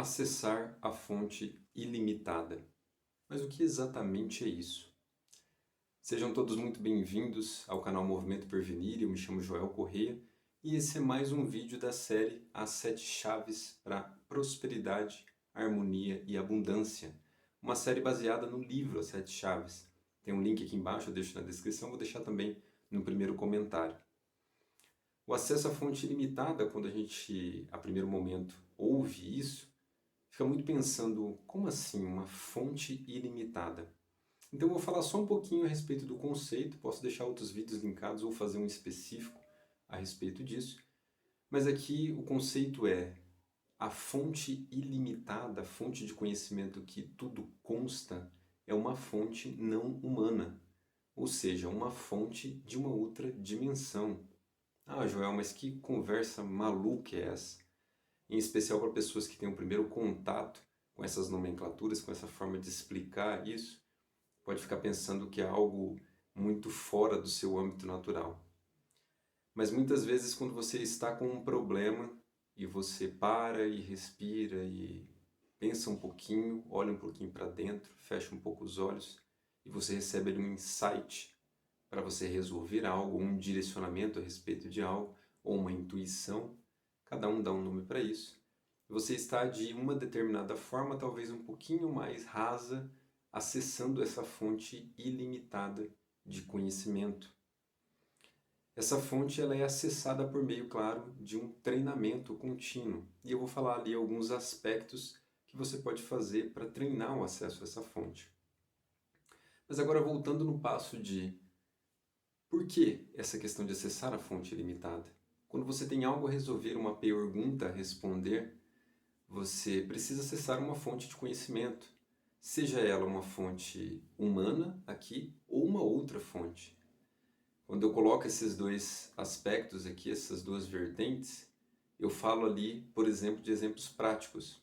Acessar a fonte ilimitada. Mas o que exatamente é isso? Sejam todos muito bem-vindos ao canal Movimento Pervenir. Eu me chamo Joel Correia e esse é mais um vídeo da série As 7 Chaves para Prosperidade, Harmonia e Abundância. Uma série baseada no livro As 7 Chaves. Tem um link aqui embaixo, eu deixo na descrição, vou deixar também no primeiro comentário. O acesso à fonte ilimitada, quando a gente, a primeiro momento, ouve isso, fica muito pensando, como assim uma fonte ilimitada? Então eu vou falar só um pouquinho a respeito do conceito, posso deixar outros vídeos linkados ou fazer um específico a respeito disso, mas aqui o conceito é a fonte ilimitada, a fonte de conhecimento que tudo consta, é uma fonte não humana, ou seja, uma fonte de uma outra dimensão. Ah, Joel, mas que conversa maluca é essa? Em especial para pessoas que têm o primeiro contato com essas nomenclaturas, com essa forma de explicar isso, pode ficar pensando que é algo muito fora do seu âmbito natural. Mas muitas vezes quando você está com um problema e você para e respira e pensa um pouquinho, olha um pouquinho para dentro, fecha um pouco os olhos e você recebe ali um insight para você resolver algo, um direcionamento a respeito de algo, ou uma intuição, cada um dá um nome para isso. Você está de uma determinada forma, talvez um pouquinho mais rasa, acessando essa fonte ilimitada de conhecimento. Essa fonte ela é acessada por meio, claro, de um treinamento contínuo. E eu vou falar ali alguns aspectos que você pode fazer para treinar o acesso a essa fonte. Mas agora voltando no passo de por que essa questão de acessar a fonte ilimitada? Quando você tem algo a resolver, uma pergunta a responder, você precisa acessar uma fonte de conhecimento, seja ela uma fonte humana aqui ou uma outra fonte. Quando eu coloco esses dois aspectos aqui, essas duas vertentes, eu falo ali, por exemplo, de exemplos práticos.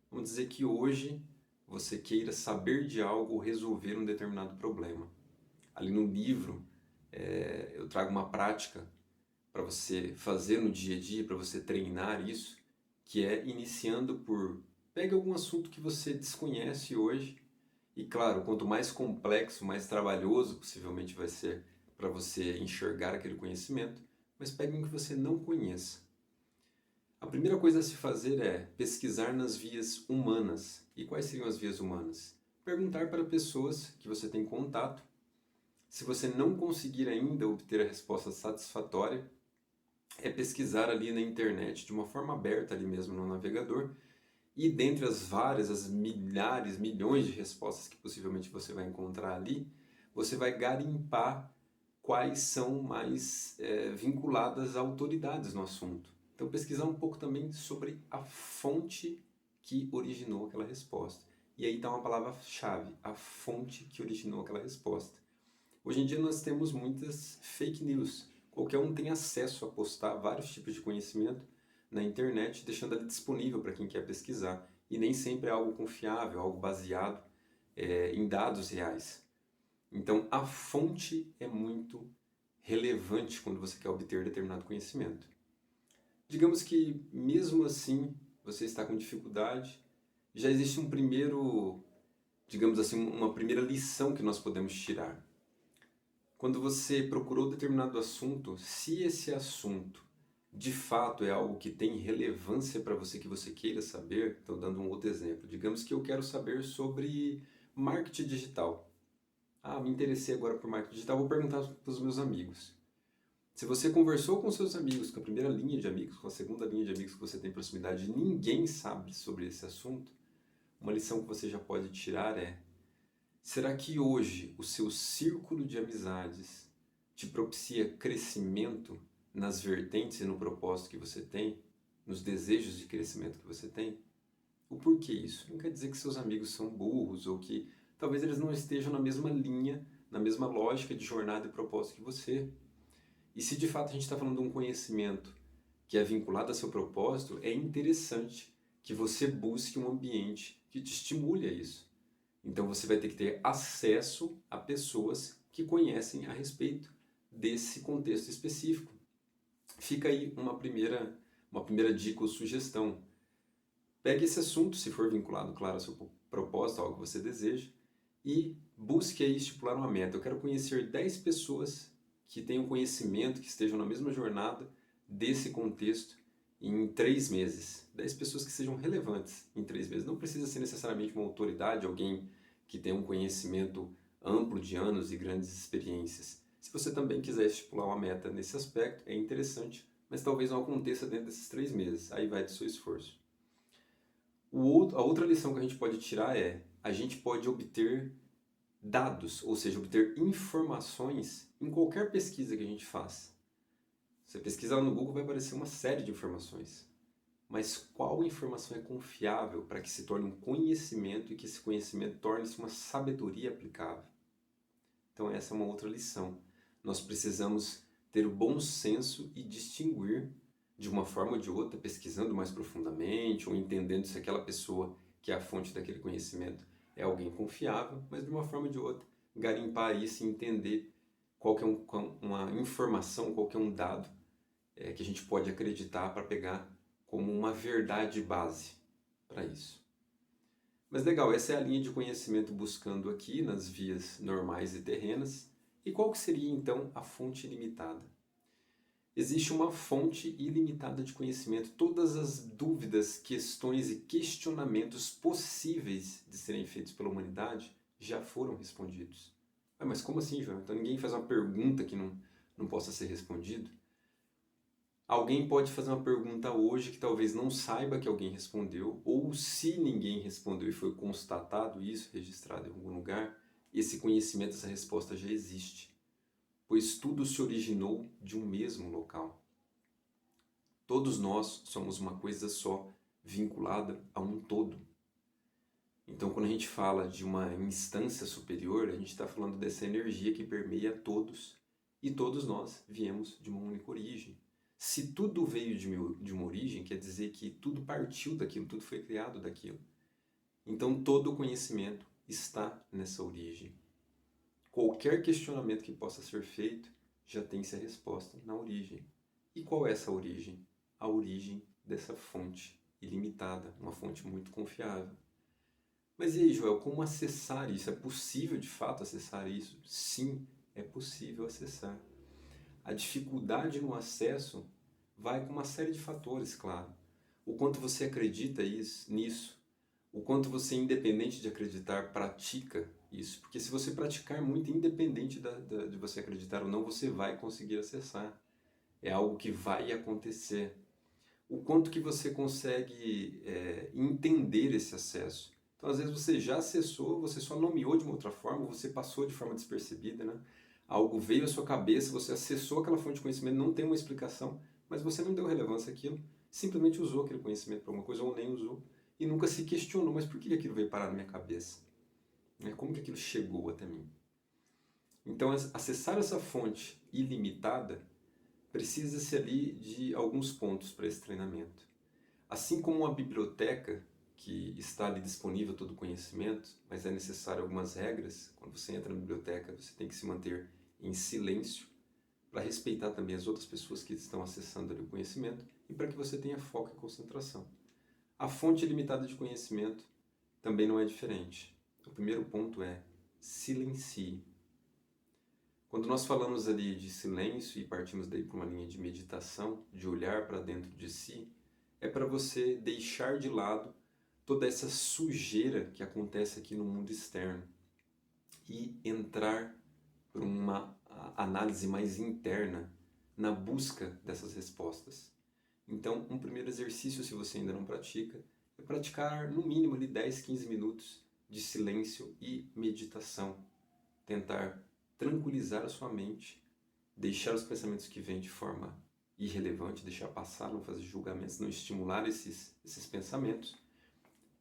Vamos dizer que hoje você queira saber de algo ou resolver um determinado problema. Ali no livro, eu trago uma prática para você fazer no dia a dia, para você treinar isso, que é iniciando por pegue algum assunto que você desconhece hoje e claro, quanto mais complexo, mais trabalhoso possivelmente vai ser para você enxergar aquele conhecimento, mas pegue um que você não conheça. A primeira coisa a se fazer é pesquisar nas vias humanas. E quais seriam as vias humanas? Perguntar para pessoas que você tem contato. Se você não conseguir ainda obter a resposta satisfatória, é pesquisar ali na internet, de uma forma aberta ali mesmo no navegador, e dentre as várias, as milhares, milhões de respostas que possivelmente você vai encontrar ali, você vai garimpar quais são mais vinculadas a autoridades no assunto. Então pesquisar um pouco também sobre a fonte que originou aquela resposta. E aí está uma palavra-chave, a fonte que originou aquela resposta. Hoje em dia nós temos muitas fake news. Qualquer um tem acesso a postar vários tipos de conhecimento na internet, deixando ali disponível para quem quer pesquisar. E nem sempre é algo confiável, algo baseado em dados reais. Então a fonte é muito relevante quando você quer obter determinado conhecimento. Digamos que mesmo assim você está com dificuldade, já existe um primeiro, digamos assim, uma primeira lição que nós podemos tirar. Quando você procurou determinado assunto, se esse assunto de fato é algo que tem relevância para você, que você queira saber, estou dando um outro exemplo. Digamos que eu quero saber sobre marketing digital. Ah, me interessei agora por marketing digital, vou perguntar para os meus amigos. Se você conversou com seus amigos, com a primeira linha de amigos, com a segunda linha de amigos que você tem proximidade, e ninguém sabe sobre esse assunto, uma lição que você já pode tirar é: será que hoje o seu círculo de amizades te propicia crescimento nas vertentes e no propósito que você tem, nos desejos de crescimento que você tem? O porquê isso? Não quer dizer que seus amigos são burros ou que talvez eles não estejam na mesma linha, na mesma lógica de jornada e propósito que você. E se de fato a gente está falando de um conhecimento que é vinculado a seu propósito, é interessante que você busque um ambiente que te estimule a isso. Então você vai ter que ter acesso a pessoas que conhecem a respeito desse contexto específico. Fica aí uma primeira dica ou sugestão. Pegue esse assunto, se for vinculado, claro, ao seu propósito, algo que você deseja, e busque aí estipular uma meta. Eu quero conhecer 10 pessoas que tenham conhecimento, que estejam na mesma jornada desse contexto em 3 meses. 10 pessoas que sejam relevantes em 3 meses. Não precisa ser necessariamente uma autoridade, alguém que tenha um conhecimento amplo de anos e grandes experiências. Se você também quiser estipular uma meta nesse aspecto, é interessante, mas talvez não aconteça dentro desses 3 meses. Aí vai do seu esforço. A outra lição que a gente pode tirar é: a gente pode obter dados, ou seja, obter informações em qualquer pesquisa que a gente faz. Você pesquisar no Google vai aparecer uma série de informações. Mas qual informação é confiável para que se torne um conhecimento e que esse conhecimento torne-se uma sabedoria aplicável? Então essa é uma outra lição. Nós precisamos ter o bom senso e distinguir de uma forma ou de outra, pesquisando mais profundamente ou entendendo se aquela pessoa que é a fonte daquele conhecimento é alguém confiável, mas de uma forma ou de outra, garimpar isso e entender qual que é uma informação, qual que é um dado que a gente pode acreditar para pegar como uma verdade base para isso. Mas legal, essa é a linha de conhecimento buscando aqui nas vias normais e terrenas. E qual que seria então a fonte ilimitada? Existe uma fonte ilimitada de conhecimento. Todas as dúvidas, questões e questionamentos possíveis de serem feitos pela humanidade já foram respondidos. Mas como assim, João? Então ninguém faz uma pergunta que não possa ser respondida? Alguém pode fazer uma pergunta hoje que talvez não saiba que alguém respondeu, ou se ninguém respondeu e foi constatado isso, registrado em algum lugar, esse conhecimento, essa resposta já existe, pois tudo se originou de um mesmo local. Todos nós somos uma coisa só, vinculada a um todo. Então, quando a gente fala de uma instância superior, a gente está falando dessa energia que permeia todos, e todos nós viemos de uma única origem. Se tudo veio de uma origem, quer dizer que tudo partiu daquilo, tudo foi criado daquilo. Então todo o conhecimento está nessa origem. Qualquer questionamento que possa ser feito já tem-se a resposta na origem. E qual é essa origem? A origem dessa fonte ilimitada, uma fonte muito confiável. Mas e aí, Joel, como acessar isso? É possível de fato acessar isso? Sim, é possível acessar. A dificuldade no acesso vai com uma série de fatores, claro. O quanto você acredita nisso, o quanto você, independente de acreditar, pratica isso. Porque se você praticar muito, independente de você acreditar ou não, você vai conseguir acessar. É algo que vai acontecer. O quanto que você consegue entender esse acesso. Então, às vezes você já acessou, você só nomeou de uma outra forma, você passou de forma despercebida, né? Algo veio à sua cabeça, você acessou aquela fonte de conhecimento, não tem uma explicação, mas você não deu relevância àquilo, simplesmente usou aquele conhecimento para alguma coisa ou nem usou, e nunca se questionou, mas por que aquilo veio parar na minha cabeça? Como que aquilo chegou até mim? Então, acessar essa fonte ilimitada precisa-se ali de alguns pontos para esse treinamento. Assim como uma biblioteca que está ali disponível todo o conhecimento, mas é necessário algumas regras. Quando você entra na biblioteca, você tem que se manter em silêncio para respeitar também as outras pessoas que estão acessando ali o conhecimento e para que você tenha foco e concentração. A fonte ilimitada de conhecimento também não é diferente. O primeiro ponto é silencie. Quando nós falamos ali de silêncio e partimos daí para uma linha de meditação, de olhar para dentro de si, é para você deixar de lado toda essa sujeira que acontece aqui no mundo externo e entrar por uma análise mais interna na busca dessas respostas. Então, um primeiro exercício, se você ainda não pratica, é praticar no mínimo ali 10, 15 minutos de silêncio e meditação. Tentar tranquilizar a sua mente, deixar os pensamentos que vêm de forma irrelevante, deixar passar, não fazer julgamentos, não estimular esses pensamentos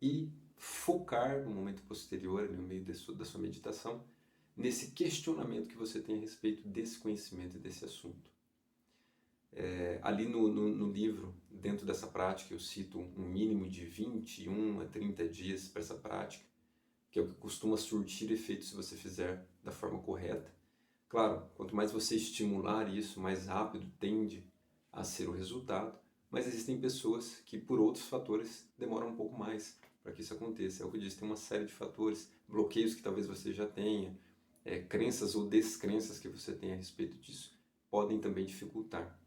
e focar no momento posterior, no meio da sua meditação, nesse questionamento que você tem a respeito desse conhecimento e desse assunto. Ali no livro, dentro dessa prática, eu cito um mínimo de 21 a 30 dias para essa prática, que é o que costuma surtir efeito se você fizer da forma correta. Claro, quanto mais você estimular isso, mais rápido tende a ser o resultado, mas existem pessoas que, por outros fatores, demoram um pouco mais para que isso aconteça. É o que eu disse, tem uma série de fatores, bloqueios que talvez você já tenha, crenças ou descrenças que você tenha a respeito disso, podem também dificultar.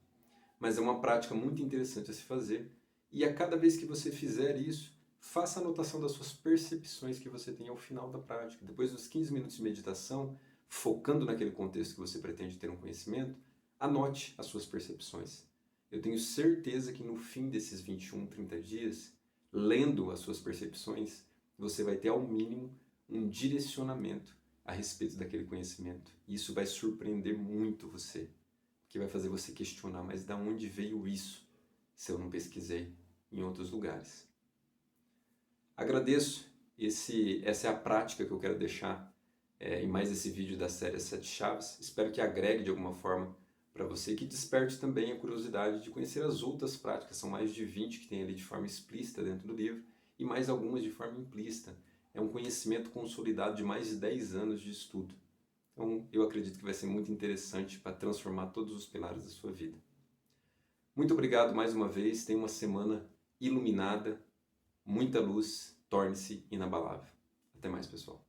Mas é uma prática muito interessante a se fazer, e a cada vez que você fizer isso, faça anotação das suas percepções que você tem ao final da prática. Depois dos 15 minutos de meditação, focando naquele contexto que você pretende ter um conhecimento, anote as suas percepções. Eu tenho certeza que no fim desses 21, 30 dias, lendo as suas percepções, você vai ter ao mínimo um direcionamento a respeito daquele conhecimento. E isso vai surpreender muito você, porque vai fazer você questionar, mas de onde veio isso, se eu não pesquisei em outros lugares? Agradeço, essa é a prática que eu quero deixar em mais esse vídeo da série As 7 Chaves. Espero que agregue de alguma forma para você, que desperte também a curiosidade de conhecer as outras práticas. São mais de 20 que tem ali de forma explícita dentro do livro e mais algumas de forma implícita. É um conhecimento consolidado de mais de 10 anos de estudo. Então, eu acredito que vai ser muito interessante para transformar todos os pilares da sua vida. Muito obrigado mais uma vez. Tenha uma semana iluminada, muita luz, torne-se inabalável. Até mais, pessoal.